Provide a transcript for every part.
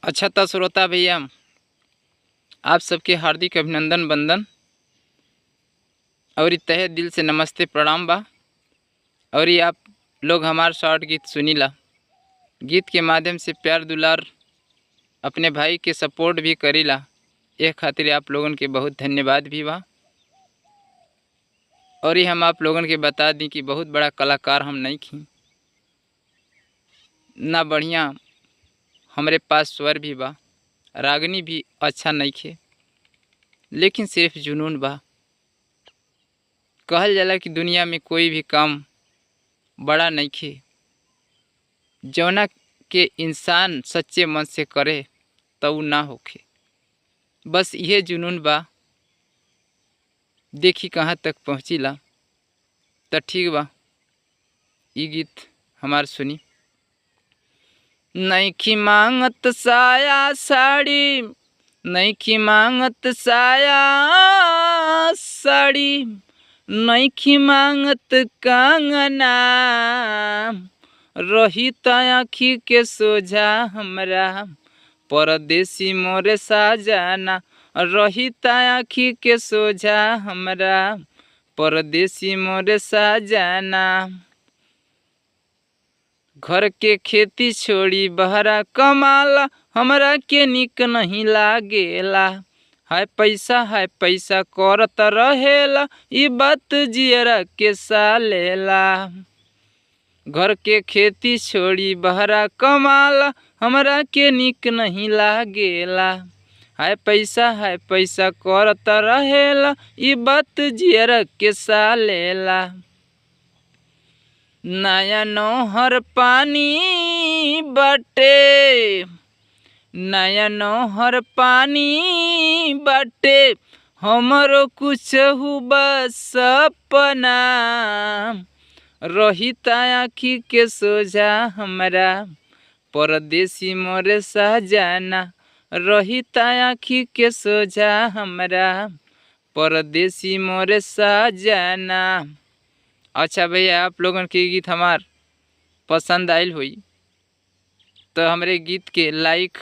अच्छा तो श्रोता भैया, आप सबके हार्दिक अभिनंदन वंदन और तहे दिल से नमस्ते प्रणाम बा। और ये आप लोग हमार शॉर्ट गीत सुनीला, गीत के माध्यम से प्यार दुलार अपने भाई के सपोर्ट भी करीला। ये खातिर आप लोगन के बहुत धन्यवाद भी बा। और ये हम आप लोगन के बता दी कि बहुत बड़ा कलाकार हम नहीं खी, ना बढ़िया हमारे पास स्वर भी बा, रागनी भी अच्छा नहीं खे, लेकिन सिर्फ जुनून बा। कहल जाला कि दुनिया में कोई भी काम बड़ा नहीं खे, जौना के इंसान सच्चे मन से करे तो ना होखे। बस यह जुनून बा, देखी कहाँ तक पहुँचीला। तो ठीक बा, ये गीत हमार सुनी। नईखी मांगत साया साड़ी, नईखी मांगत साया साड़ी, नईखी मांगत कंगना, रही आँखी के सोझा हमरा परदेसी मोरे साजना, रही आँखी के सोझा हमरा परदेसी मोरे साजना। घर के खेती छोड़ी बहरा कमाला, हमरा के निक नहीं लागेला। हाय पैसा करत रहेला, ई बात जियरा के सालेला। घर के खेती छोड़ी बहरा कमाला, हमरा के निक नहीं लागेला। हाय पैसा करत रहेला, ई बात जियरा के सालेला। नया नौहर पानी बाटे, नया नौहर पानी बाटे, हमरो कुछ हुआ सपना, रही आँखी के सोझा हमरा परदेसी मोरे साजना, रही आँखी के सोझा हमरा परदेसी मोरे साजना। अच्छा भैया, आप लोगन के गीत हमार पसंद आयल हुई तो हमारे गीत के लाइक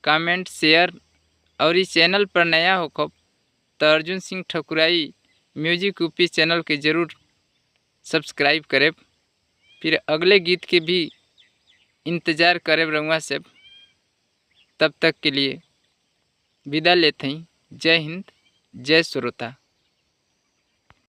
कमेंट शेयर, और इस चैनल पर नया हो कब तो Arjun Singh Thakurai music UP channel के ज़रूर सब्सक्राइब करें। फिर अगले गीत के भी इंतज़ार करें रंगवा से। तब तक के लिए विदा लेते हैं। जय हिंद, जय श्रोता।